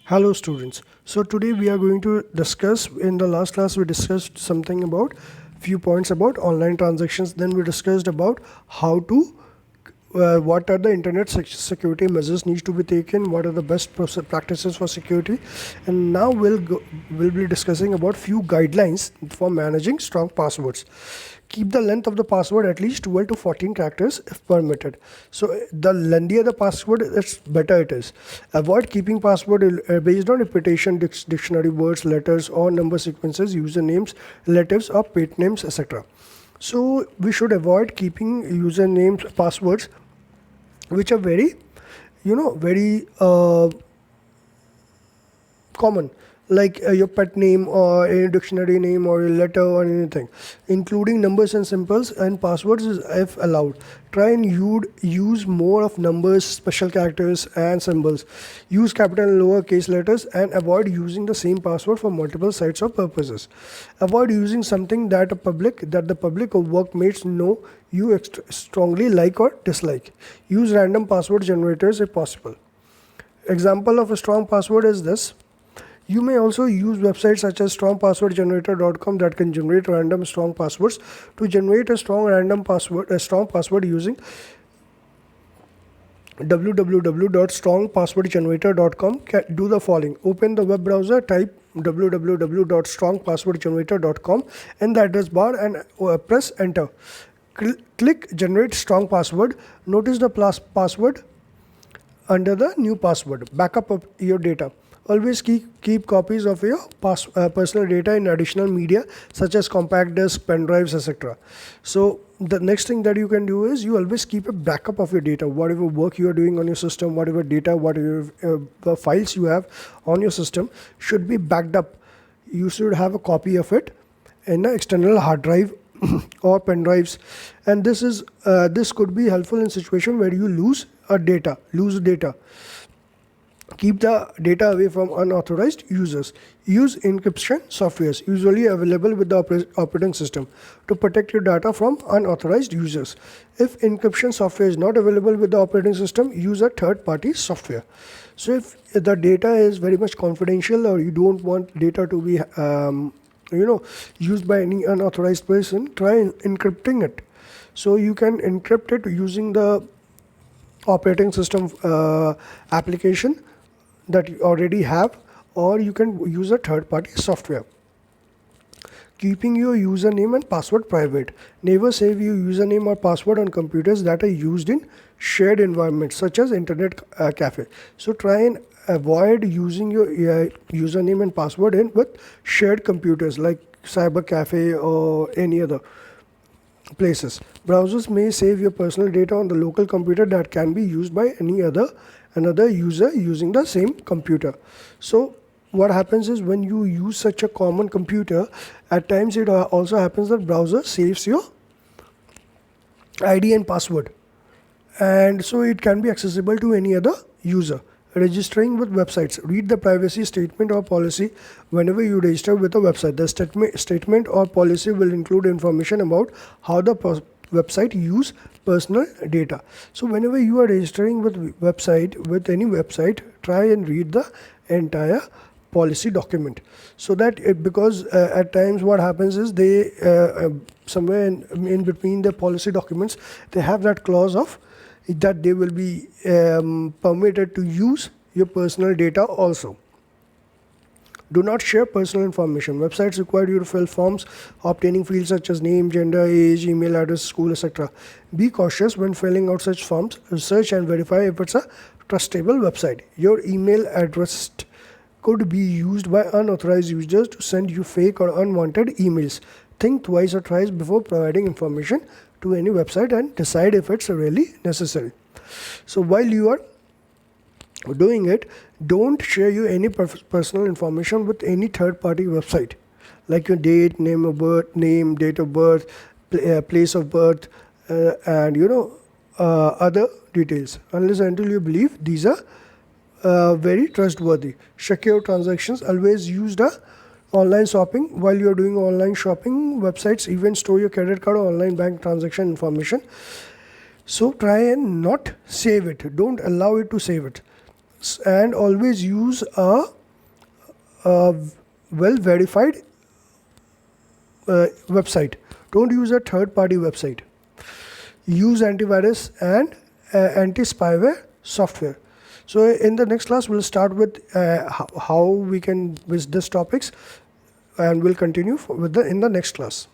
Hello students. So today we are going to discuss, in the last class we discussed something about few points about online transactions. Then we discussed about how to what are the internet security measures needs to be taken, what are the best practices for security, and now we'll be discussing about few guidelines for managing strong passwords. Keep the length of the password at least 12 to 14 characters if permitted. So the lengthier the password, it's better it is. Avoid keeping password based on repetition, dictionary words, letters or number sequences, usernames, relatives or pet names, etc. So we should avoid keeping usernames, passwords which are very common, like your pet name or a dictionary name or a letter or anything. Including numbers and symbols and passwords is if allowed. Try and use more of numbers, special characters and symbols. Use capital and lowercase letters and avoid using the same password for multiple sites or purposes. Avoid using something that the public or workmates know you strongly like or dislike. Use random password generators if possible. Example of a strong password is this. You may also use websites such as strongpasswordgenerator.com that can generate random strong passwords. To generate a strong password using www.strongpasswordgenerator.com, do the following. Open the web browser, type www.strongpasswordgenerator.com in the address bar and press enter. Click generate strong password. Notice the password under the new password. Backup of your data. Always keep copies of your personal data in additional media such as compact disc, pen drives, etc. So the next thing that you can do is you always keep a backup of your data. Whatever work you are doing on your system, whatever data, whatever files you have on your system should be backed up. You should have a copy of it in an external hard drive or pen drives, and this could be helpful in situation where you lose data. Keep the data away from unauthorized users. Use encryption softwares usually available with the operating system to protect your data from unauthorized users. If encryption software is not available with the operating system, use a third-party software. So if the data is very much confidential or you don't want data to be used by any unauthorized person, try encrypting it. So you can encrypt it using the operating system application that you already have, or you can use a third-party software. Keeping your username and password private. Never save your username or password on computers that are used in shared environments such as internet cafe. So try and avoid using your username and password with shared computers like cyber cafe or any other places. Browsers may save your personal data on the local computer that can be used by another user using the same computer. So what happens is when you use such a common computer, at times it also happens that browser saves your ID and password, and so it can be accessible to any other user. Registering with websites. Read the privacy statement or policy whenever you register with a website. The statement or policy will include information about how the website use personal data. So whenever you are registering with any website, try and read the entire policy document, so that because at times what happens is they somewhere in between the policy documents they have that clause of that they will be permitted to use your personal data also. Do not share personal information. Websites require you to fill forms obtaining fields such as name, gender, age, email address, school, etc. Be cautious when filling out such forms. Research and verify if it's a trustable website. Your email address could be used by unauthorized users to send you fake or unwanted emails. Think twice or thrice before providing information to any website and decide if it's really necessary. So while you are doing it, don't share your any personal information with any third-party website, like your date, name, date of birth, place of birth, and other details, unless until you believe these are very trustworthy. Secure transactions. Always use the online shopping. While you are doing online shopping, websites even store your credit card or online bank transaction information. So try and not save it. Don't allow it to save it. And always use a well verified website. Don't use a third party website. Use antivirus and anti-spyware software. So in the next class we'll start with how we can with these topics, and we'll continue in the next class.